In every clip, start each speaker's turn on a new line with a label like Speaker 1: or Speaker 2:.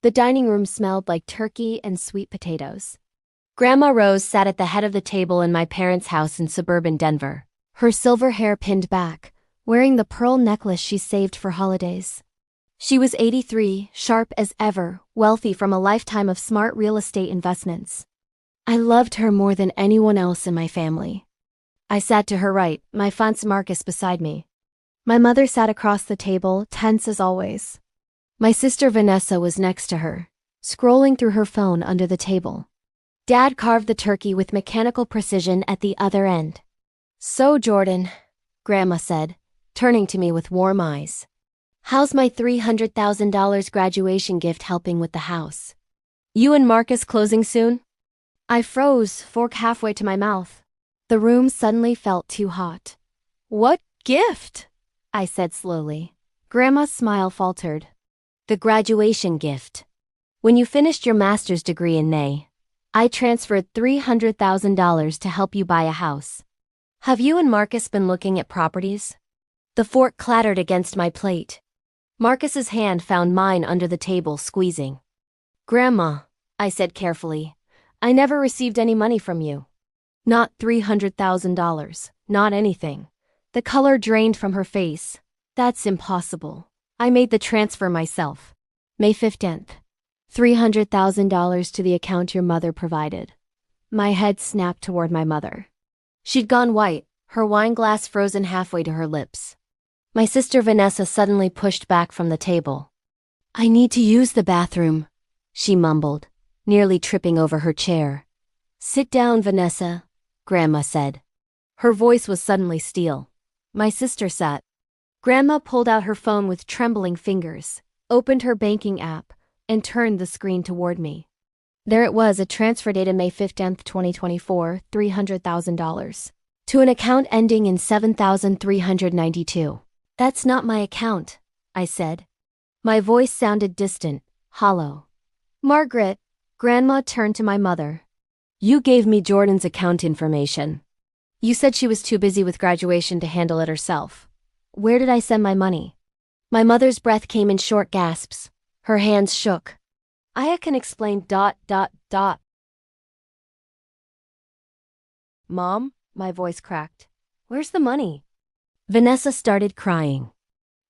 Speaker 1: The dining room smelled like turkey and sweet potatoes. Grandma Rose sat at the head of the table in my parents' house in suburban Denver, her silver hair pinned back, wearing the pearl necklace she saved for holidays. She was 83, sharp as ever, wealthy from a lifetime of smart real estate investments. I loved her more than anyone else in my family. I sat to her right, my fiance Marcus beside me. My mother sat across the table, tense as always. My sister Vanessa was next to her, scrolling through her phone under the table. Dad carved the turkey with mechanical precision at the other end. "So, Jordan," Grandma said, turning to me with warm eyes. "How's my $300,000 graduation gift helping with the house? You and Marcus closing soon?" I froze, fork halfway to my mouth. The room suddenly felt too hot. "What gift?" I said slowly. Grandma's smile faltered. "The graduation gift. When you finished your master's degree in May, I transferred $300,000 to help you buy a house. Have you and Marcus been looking at properties?" The fork clattered against my plate. Marcus's hand found mine under the table, squeezing. "Grandma," I said carefully, "I never received any money from you." "Not $300,000, not anything." The color drained from her face. "That's impossible. I made the transfer myself. May 15th. $300,000 to the account your mother provided." My head snapped toward my mother. She'd gone white, her wine glass frozen halfway to her lips. My sister Vanessa suddenly pushed back from the table. "I need to use the bathroom," she mumbled, nearly tripping over her chair. "Sit down, Vanessa," Grandma said. Her voice was suddenly steel. My sister sat. Grandma pulled out her phone with trembling fingers, opened her banking app, and turned the screen toward me. There it was, a transfer dated May 15th, 2024, $300,000. To an account ending in 7392. "That's not my account," I said. My voice sounded distant, hollow. "Margaret," Grandma turned to my mother. "You gave me Jordan's account information. You said she was too busy with graduation to handle it herself. Where did I send my money?" My mother's breath came in short gasps. Her hands shook. "I can explain ... Mom," my voice cracked. "Where's the money?" Vanessa started crying.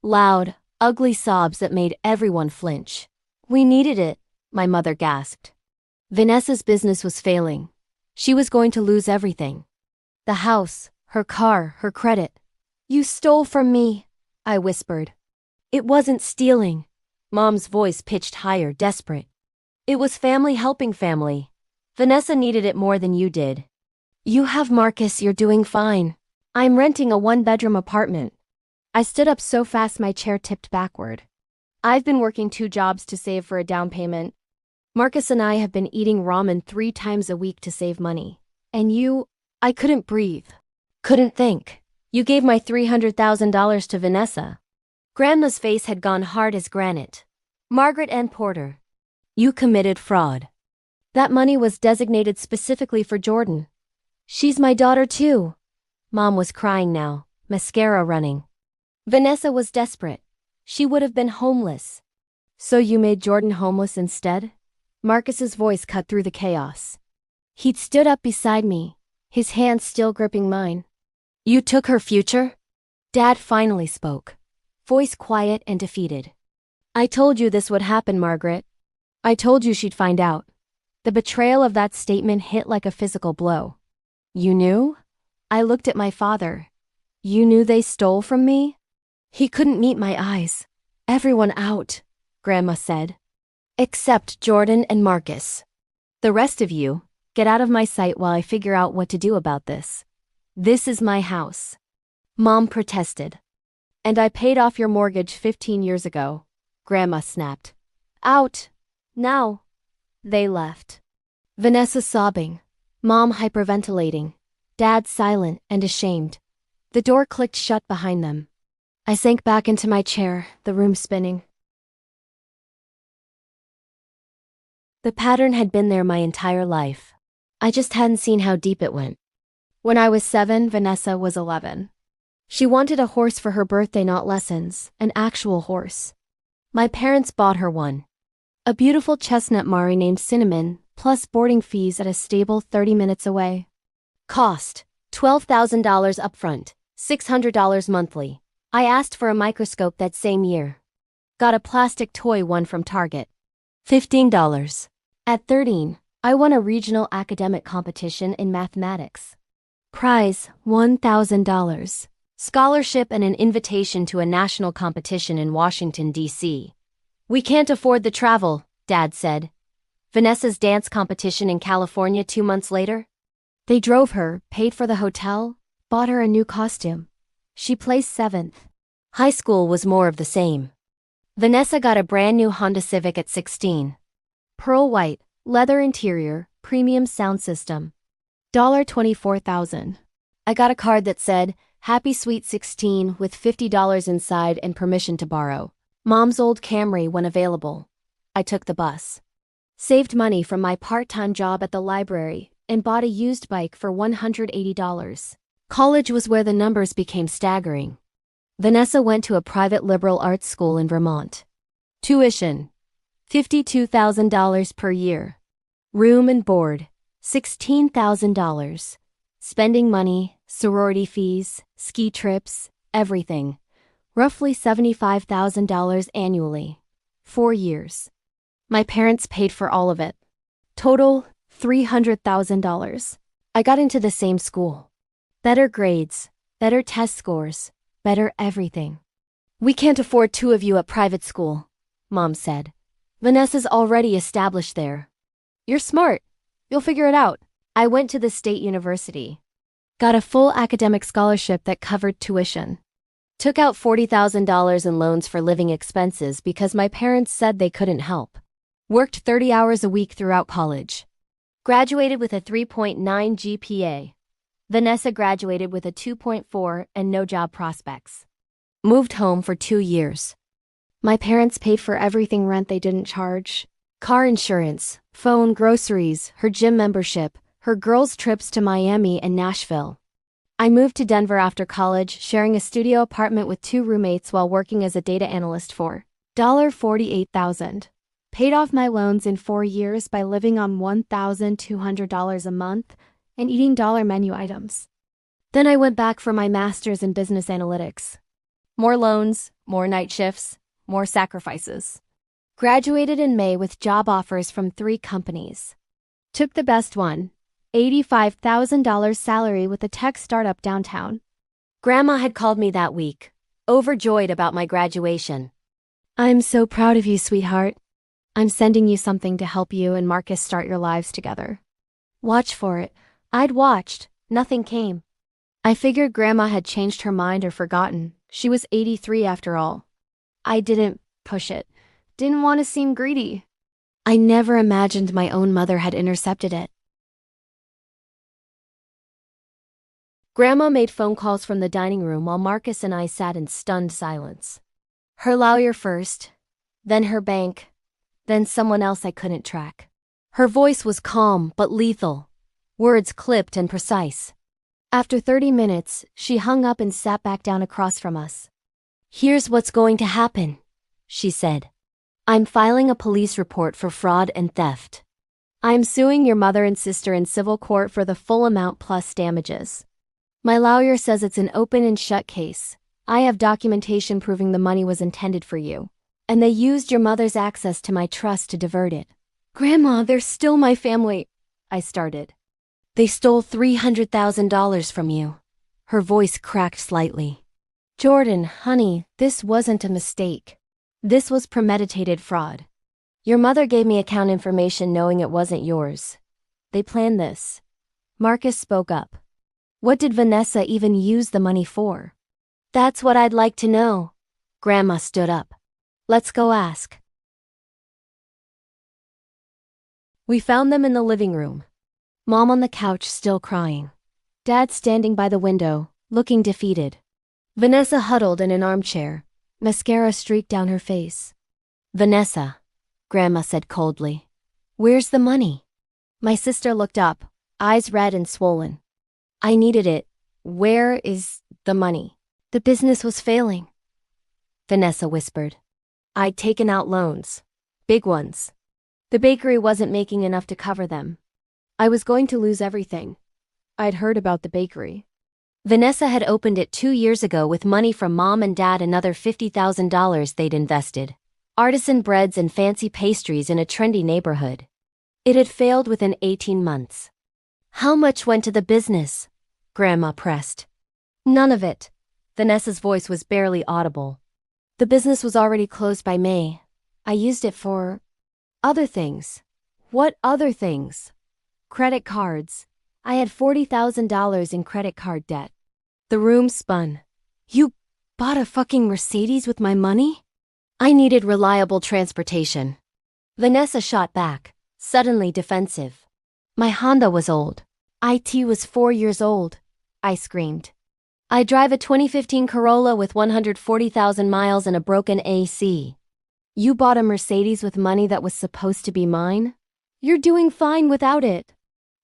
Speaker 1: Loud, ugly sobs that made everyone flinch. "We needed it," my mother gasped. Vanessa's business was failing. She was going to lose everything. The house, her car, her credit. "You stole from me," I whispered. "It wasn't stealing." Mom's voice pitched higher, desperate. "It was family helping family. Vanessa needed it more than you did. You have Marcus, you're doing fine. I'm renting a one-bedroom apartment." I stood up so fast my chair tipped backward. "I've been working 2 jobs to save for a down payment. Marcus and I have been eating ramen 3 times a week to save money. And you..." I couldn't breathe. Couldn't think. "You gave my $300,000 to Vanessa." Grandma's face had gone hard as granite. "Margaret N. Porter. You committed fraud. That money was designated specifically for Jordan. She's my daughter too." Mom was crying now, mascara running. "Vanessa was desperate. She would have been homeless." "So you made Jordan homeless instead?" Marcus's voice cut through the chaos. He'd stood up beside me, his hand still gripping mine. "You took her future?" Dad finally spoke, voice quiet and defeated. "I told you this would happen, Margaret. I told you she'd find out." The betrayal of that statement hit like a physical blow. "You knew?" I looked at my father. "You knew they stole from me?" He couldn't meet my eyes. "Everyone out," Grandma said. "Except Jordan and Marcus. The rest of you, get out of my sight while I figure out what to do about this. This is my house." Mom protested. "And I paid off your mortgage 15 years ago," Grandma snapped. "Out. Now." They left. Vanessa sobbing, Mom hyperventilating, Dad silent and ashamed. The door clicked shut behind them. I sank back into my chair, the room spinning. The pattern had been there my entire life. I just hadn't seen how deep it went. When I was 7, Vanessa was 11. She wanted a horse for her birthday, not lessons, an actual horse. My parents bought her one. A beautiful chestnut Mari named Cinnamon, plus boarding fees at a stable 30 minutes away. Cost: $12,000 upfront, $600 monthly. I asked for a microscope that same year. Got a plastic toy one from Target. $15. At 13, I won a regional academic competition in mathematics. Prize, $1,000. Scholarship and an invitation to a national competition in Washington, D.C. We can't afford the travel, Dad said. Vanessa's dance competition in California 2 months later? They drove her, paid for the hotel, bought her a new costume. She placed 7th. High school was more of the same. Vanessa got a brand new Honda Civic at 16. Pearl white, leather interior, premium sound system. $24,000. I got a card that said, Happy Sweet 16 with $50 inside and permission to borrow. Mom's old Camry when available. I took the bus. Saved money from my part-time job at the library and bought a used bike for $180. College was where the numbers became staggering. Vanessa went to a private liberal arts school in Vermont. Tuition: $52,000 per year. Room and board: $16,000. Spending money, sorority fees, ski trips, everything. Roughly $75,000 annually. 4 years. My parents paid for all of it. Total, $300,000. I got into the same school. Better grades, better test scores, better everything. We can't afford 2 of you at private school, Mom said. Vanessa's already established there. You're smart. You'll figure it out. I went to the state university. Got a full academic scholarship that covered tuition. Took out $40,000 in loans for living expenses because my parents said they couldn't help. Worked 30 hours a week throughout college. Graduated with a 3.9 GPA. Vanessa graduated with a 2.4 and no job prospects. Moved home for 2 years. My parents paid for everything rent they didn't charge. Car insurance, phone, groceries, her gym membership, her girls' trips to Miami and Nashville. I moved to Denver after college, sharing a studio apartment with 2 roommates while working as a data analyst for $48,000. Paid off my loans in 4 years by living on $1,200 a month and eating dollar menu items. Then I went back for my master's in business analytics. More loans, more night shifts, more sacrifices. Graduated in May with job offers from 3 companies. Took the best one, $85,000 salary with a tech startup downtown. Grandma had called me that week, overjoyed about my graduation. I'm so proud of you, sweetheart. I'm sending you something to help you and Marcus start your lives together. Watch for it. I'd watched. Nothing came. I figured Grandma had changed her mind or forgotten. She was 83 after all. I didn't push it. Didn't want to seem greedy. I never imagined my own mother had intercepted it. Grandma made phone calls from the dining room while Marcus and I sat in stunned silence. Her lawyer first, then her bank, then someone else I couldn't track. Her voice was calm but lethal, words clipped and precise. After 30 minutes, she hung up and sat back down across from us. Here's what's going to happen, she said. I'm filing a police report for fraud and theft. I'm suing your mother and sister in civil court for the full amount plus damages. My lawyer says it's an open and shut case. I have documentation proving the money was intended for you. And they used your mother's access to my trust to divert it. Grandma, they're still my family, I started. They stole $300,000 from you. Her voice cracked slightly. Jordan, honey, this wasn't a mistake. This was premeditated fraud. Your mother gave me account information knowing it wasn't yours. They planned this. Marcus spoke up. What did Vanessa even use the money for? That's what I'd like to know. Grandma stood up. Let's go ask. We found them in the living room. Mom on the couch still crying. Dad standing by the window, looking defeated. Vanessa huddled in an armchair, mascara streaked down her face. Vanessa, Grandma said coldly. Where's the money? My sister looked up, eyes red and swollen. I needed it. Where is the money? The business was failing. Vanessa whispered. I'd taken out loans. Big ones. The bakery wasn't making enough to cover them. I was going to lose everything. I'd heard about the bakery. Vanessa had opened it 2 years ago with money from mom and dad, another $50,000 they'd invested. Artisan breads and fancy pastries in a trendy neighborhood. It had failed within 18 months. How much went to the business? Grandma pressed. None of it. Vanessa's voice was barely audible. The business was already closed by May. I used it for other things. What other things? Credit cards. I had $40,000 in credit card debt. The room spun. You bought a fucking Mercedes with my money? I needed reliable transportation. Vanessa shot back, suddenly defensive. My Honda was old. IT was 4 years old. I screamed. I drive a 2015 Corolla with 140,000 miles and a broken AC. You bought a Mercedes with money that was supposed to be mine? You're doing fine without it.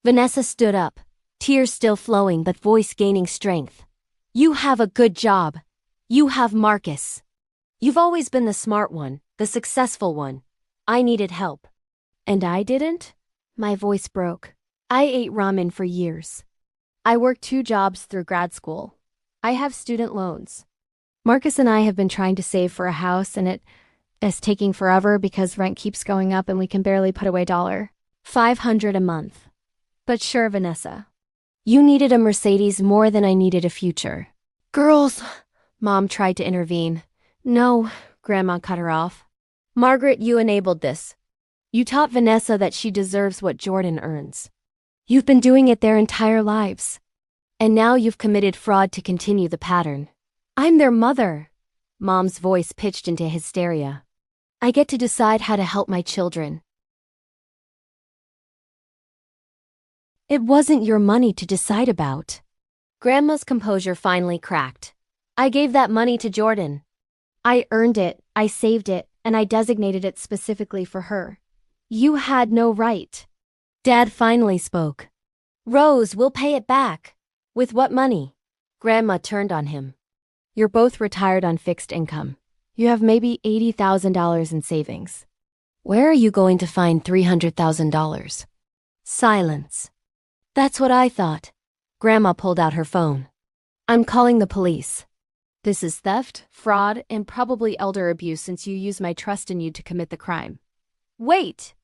Speaker 1: Vanessa stood up, tears still flowing but voice gaining strength. You have a good job. You have Marcus. You've always been the smart one, the successful one. I needed help. And I didn't? My voice broke. I ate ramen for years. I worked 2 jobs through grad school. I have student loans. Marcus and I have been trying to save for a house, and it is taking forever because rent keeps going up and we can barely put away $500 a month. But sure, Vanessa. You needed a Mercedes more than I needed a future. Girls, Mom tried to intervene. No, Grandma cut her off. Margaret, you enabled this. You taught Vanessa that she deserves what Jordan earns. You've been doing it their entire lives. And now you've committed fraud to continue the pattern. I'm their mother. Mom's voice pitched into hysteria. I get to decide how to help my children. It wasn't your money to decide about. Grandma's composure finally cracked. I gave that money to Jordan. I earned it, I saved it, and I designated it specifically for her. You had no right. Dad finally spoke. Rose, we'll pay it back. With what money? Grandma turned on him. You're both retired on fixed income. You have maybe $80,000 in savings. Where are you going to find $300,000? Silence. That's what I thought. Grandma pulled out her phone. I'm calling the police. This is theft, fraud, and probably elder abuse since you used my trust in you to commit the crime. Wait!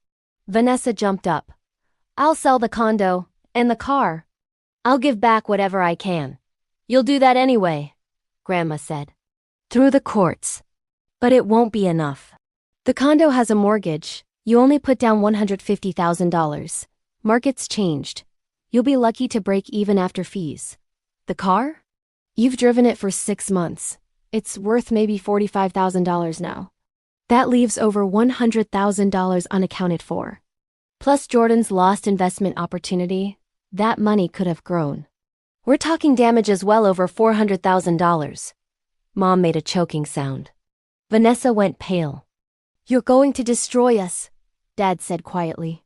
Speaker 1: Vanessa jumped up. I'll sell the condo and the car. I'll give back whatever I can. You'll do that anyway, Grandma said. Through the courts. But it won't be enough. The condo has a mortgage. You only put down $150,000. Market's changed. You'll be lucky to break even after fees. The car? You've driven it for 6 months. It's worth maybe $45,000 now. That leaves over $100,000 unaccounted for. Plus Jordan's lost investment opportunity, that money could have grown. We're talking damages well over $400,000. Mom made a choking sound. Vanessa went pale. You're going to destroy us, Dad said quietly.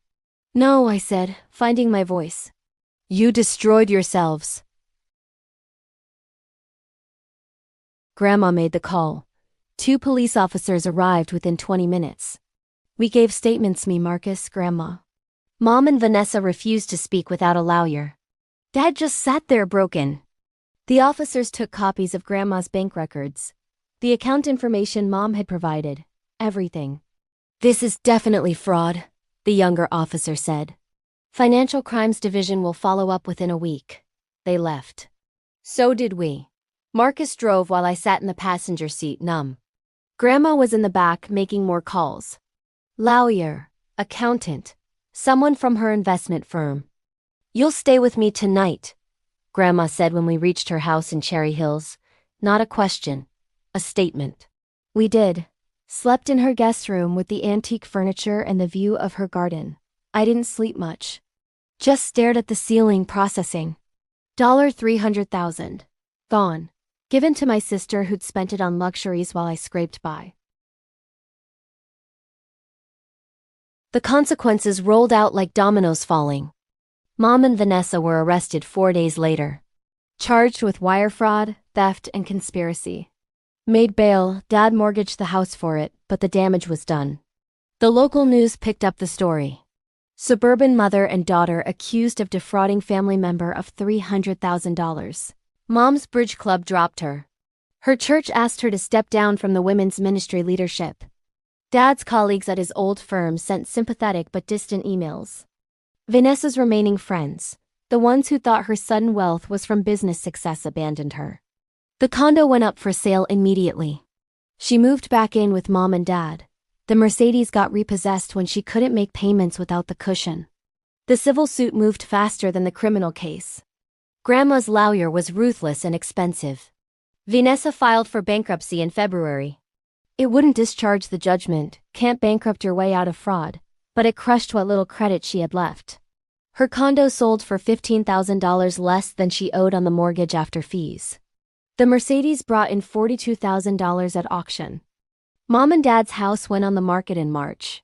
Speaker 1: No, I said, finding my voice. You destroyed yourselves. Grandma made the call. 2 police officers arrived within 20 minutes. We gave statements, me, Marcus, Grandma. Mom and Vanessa refused to speak without a lawyer. Dad just sat there broken. The officers took copies of Grandma's bank records. The account information Mom had provided. Everything. This is definitely fraud, the younger officer said. Financial Crimes Division will follow up within a week. They left. So did we. Marcus drove while I sat in the passenger seat, numb. Grandma was in the back making more calls. Lawyer, accountant, someone from her investment firm. You'll stay with me tonight, Grandma said when we reached her house in Cherry Hills. Not a question, a statement. We did. Slept in her guest room with the antique furniture and the view of her garden. I didn't sleep much. Just stared at the ceiling processing. $300,000. Gone. Given to my sister who'd spent it on luxuries while I scraped by. The consequences rolled out like dominoes falling. Mom and Vanessa were arrested 4 days later. Charged with wire fraud, theft, and conspiracy. Made bail, Dad mortgaged the house for it, but the damage was done. The local news picked up the story. Suburban mother and daughter accused of defrauding family member of $300,000. Mom's bridge club dropped her. Her church asked her to step down from the women's ministry leadership. Dad's colleagues at his old firm sent sympathetic but distant emails. Vanessa's remaining friends, the ones who thought her sudden wealth was from business success, abandoned her. The condo went up for sale immediately. She moved back in with Mom and Dad. The Mercedes got repossessed when she couldn't make payments without the cushion. The civil suit moved faster than the criminal case. Grandma's lawyer was ruthless and expensive. Vanessa filed for bankruptcy in February. It wouldn't discharge the judgment, can't bankrupt your way out of fraud, but it crushed what little credit she had left. Her condo sold for $15,000 less than she owed on the mortgage after fees. The Mercedes brought in $42,000 at auction. Mom and Dad's house went on the market in March.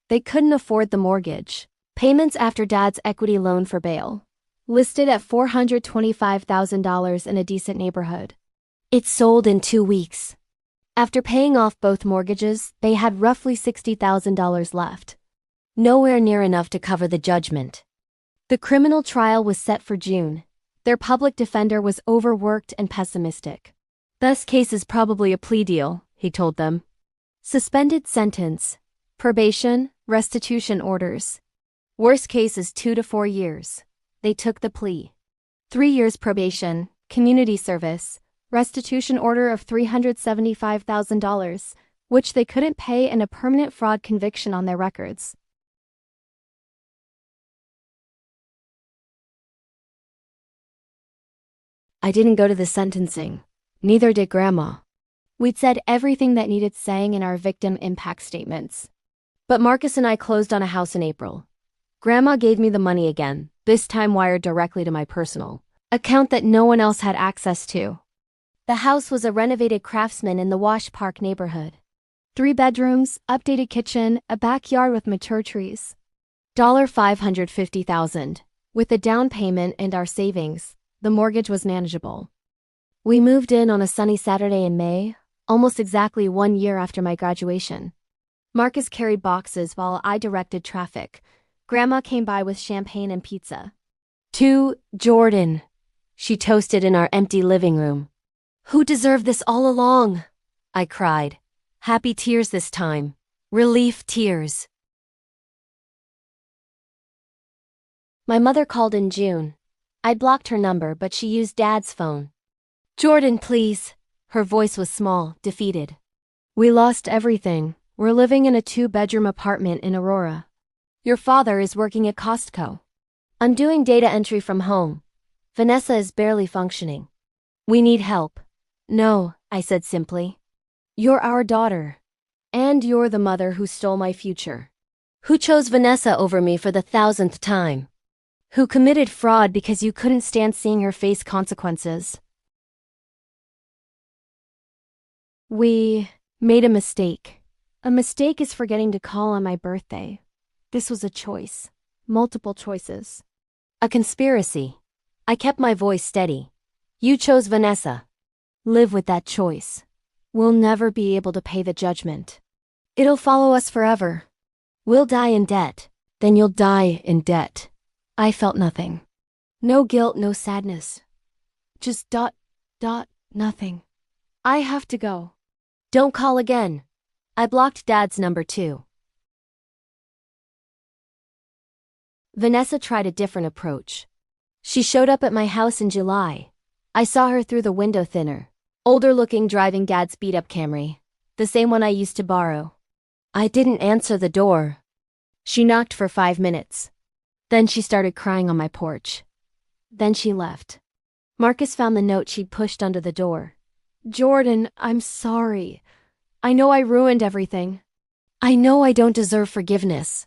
Speaker 1: They couldn't afford the mortgage. Payments after Dad's equity loan for bail. Listed at $425,000 in a decent neighborhood. It sold in 2 weeks. After paying off both mortgages, they had roughly $60,000 left. Nowhere near enough to cover the judgment. The criminal trial was set for June. Their public defender was overworked and pessimistic. Best case is probably a plea deal, he told them. Suspended sentence, probation, restitution orders. Worst case is 2 to 4 years. They took the plea. 3 years probation, community service, restitution order of $375,000, which they couldn't pay, and a permanent fraud conviction on their records. I didn't go to the sentencing. Neither did Grandma. We'd said everything that needed saying in our victim impact statements. But Marcus and I closed on a house in April. Grandma gave me the money again, this time wired directly to my personal account that no one else had access to. The house was a renovated Craftsman in the Wash Park neighborhood. 3 bedrooms, updated kitchen, a backyard with mature trees. $550,000. With the down payment and our savings, the mortgage was manageable. We moved in on a sunny Saturday in May, almost exactly 1 year after my graduation. Marcus carried boxes while I directed traffic. Grandma came by with champagne and pizza. To Jordan, she toasted in our empty living room. Who deserved this all along? I cried. Happy tears this time. Relief tears. My mother called in June. I'd blocked her number, but she used Dad's phone. Jordan, please. Her voice was small, defeated. We lost everything. We're living in a 2-bedroom apartment in Aurora. Your father is working at Costco. I'm doing data entry from home. Vanessa is barely functioning. We need help. No, I said simply. You're our daughter. And you're the mother who stole my future. Who chose Vanessa over me for the 1,000th time. Who committed fraud because you couldn't stand seeing her face consequences. We made a mistake. A mistake is forgetting to call on my birthday. This was a choice. Multiple choices. A conspiracy. I kept my voice steady. You chose Vanessa. Live with that choice. We'll never be able to pay the judgment. It'll follow us forever. We'll die in debt. Then you'll die in debt. I felt nothing. No guilt, no sadness. Just nothing. I have to go. Don't call again. I blocked Dad's number too. Vanessa tried a different approach. She showed up at my house in July. I saw her through the window thinner. Older looking, driving Dad's beat-up Camry. The same one I used to borrow. I didn't answer the door. She knocked for 5 minutes. Then she started crying on my porch. Then she left. Marcus found the note she'd pushed under the door. Jordan, I'm sorry. I know I ruined everything. I know I don't deserve forgiveness.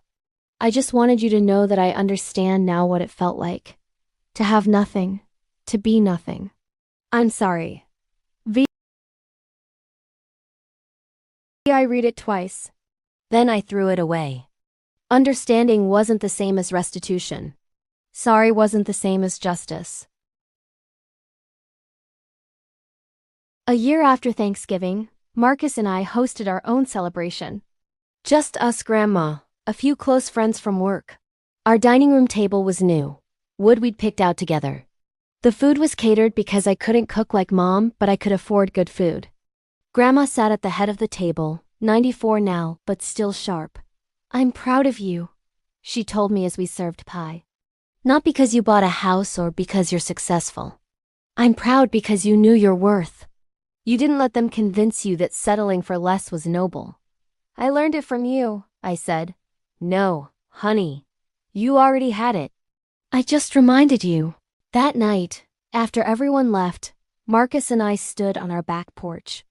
Speaker 1: I just wanted you to know that I understand now what it felt like. To have nothing. To be nothing. I'm sorry. I read it twice. Then I threw it away. Understanding wasn't the same as restitution. Sorry wasn't the same as justice. A year after Thanksgiving, Marcus and I hosted our own celebration. Just us, Grandma, a few close friends from work. Our dining room table was new. Wood we'd picked out together. The food was catered because I couldn't cook like Mom, but I could afford good food. Grandma sat at the head of the table, 94 now, but still sharp. "I'm proud of you," she told me as we served pie. "Not because you bought a house or because you're successful. I'm proud because you knew your worth. You didn't let them convince you that settling for less was noble." "I learned it from you," I said. "No, honey. You already had it. I just reminded you." That night, after everyone left, Marcus and I stood on our back porch.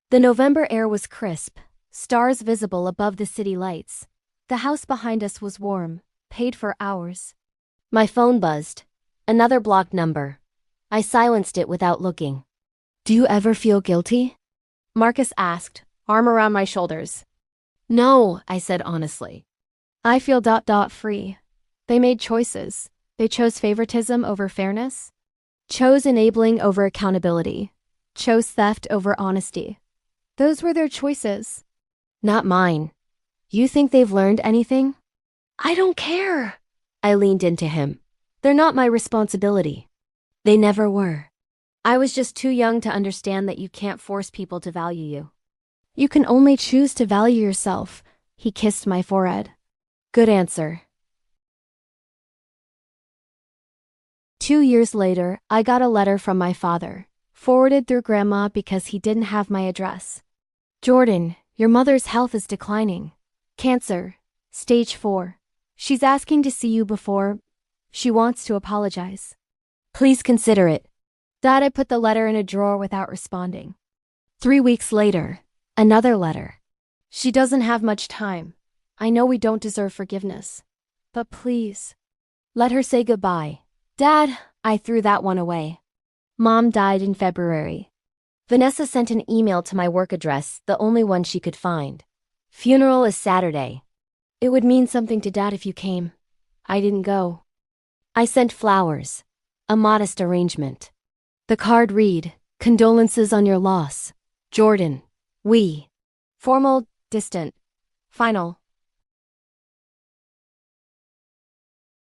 Speaker 1: The November air was crisp, stars visible above the city lights. The house behind us was warm, paid for hours. My phone buzzed. Another blocked number. I silenced it without looking. "Do you ever feel guilty?" Marcus asked, arm around my shoulders. "No," I said honestly. "I feel free. They made choices. They chose favoritism over fairness. Chose enabling over accountability. Chose theft over honesty. Those were their choices. Not mine. You think they've learned anything?" "I don't care." I leaned into him. "They're not my responsibility." They never were. I was just too young to understand that you can't force people to value you. "You can only choose to value yourself." He kissed my forehead. "Good answer." 2 years later, I got a letter from my father, forwarded through Grandma because he didn't have my address. "Jordan, your mother's health is declining. Cancer, stage 4. She's asking to see you before. She wants to apologize. Please consider it." Dad, I put the letter in a drawer without responding. 3 weeks later, another letter. "She doesn't have much time. I know we don't deserve forgiveness. But please, let her say goodbye." Dad, I threw that one away. Mom died in February. Vanessa sent an email to my work address, the only one she could find. "Funeral is Saturday. It would mean something to Dad if you came." I didn't go. I sent flowers. A modest arrangement. The card read, "Condolences on your loss. Jordan. We." Formal, distant. Final.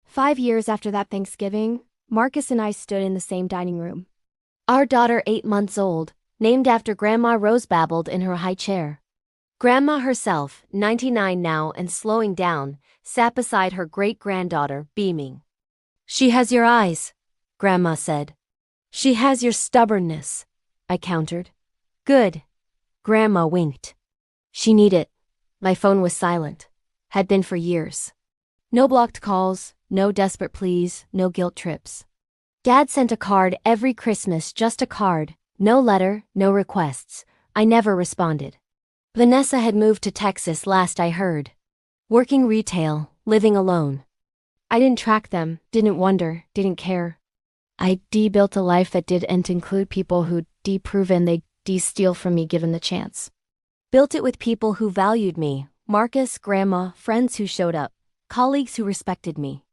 Speaker 1: 5 years after that Thanksgiving, Marcus and I stood in the same dining room. Our daughter, 8 months old, named after Grandma Rose, babbled in her high chair. Grandma herself, 99 now and slowing down, sat beside her great-granddaughter, beaming. "She has your eyes," Grandma said. "She has your stubbornness," I countered. "Good." Grandma winked. "She need it." My phone was silent. Had been for years. No blocked calls, no desperate pleas, no guilt trips. Dad sent a card every Christmas, just a card, no letter, no requests. I never responded. Vanessa had moved to Texas last I heard. Working retail, living alone. I didn't track them, didn't wonder, didn't care. I built a life that didn't include people who proven they steal from me given the chance. Built it with people who valued me, Marcus, Grandma, friends who showed up, colleagues who respected me.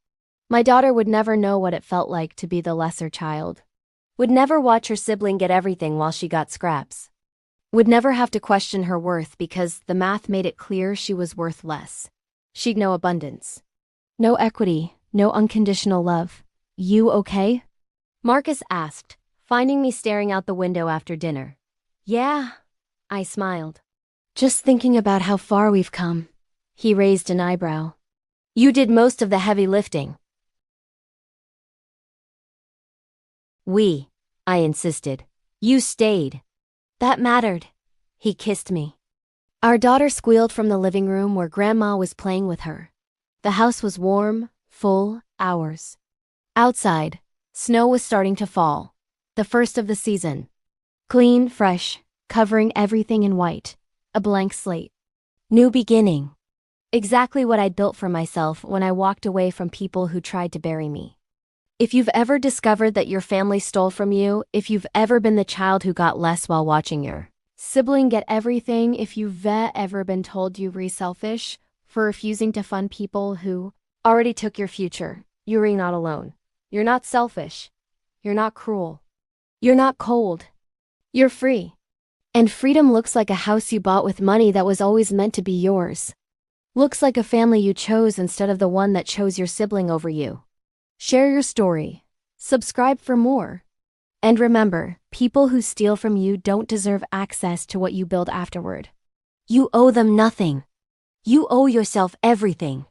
Speaker 1: My daughter would never know what it felt like to be the lesser child. Would never watch her sibling get everything while she got scraps. Would never have to question her worth because the math made it clear she was worth less. She'd know abundance. No equity, no unconditional love. "You okay?" Marcus asked, finding me staring out the window after dinner. "Yeah," I smiled. "Just thinking about how far we've come." He raised an eyebrow. "You did most of the heavy lifting." "We," I insisted. "You stayed." That mattered. He kissed me. Our daughter squealed from the living room where Grandma was playing with her. The house was warm, full, ours. Outside, snow was starting to fall. The first of the season. Clean, fresh, covering everything in white. A blank slate. New beginning. Exactly what I'd built for myself when I walked away from people who tried to bury me. If you've ever discovered that your family stole from you, if you've ever been the child who got less while watching your sibling get everything, if you've ever been told you were selfish for refusing to fund people who already took your future, you're not alone. You're not selfish. You're not cruel. You're not cold. You're free. And freedom looks like a house you bought with money that was always meant to be yours. Looks like a family you chose instead of the one that chose your sibling over you. Share your story. Subscribe for more. And remember, people who steal from you don't deserve access to what you build afterward. You owe them nothing. You owe yourself everything.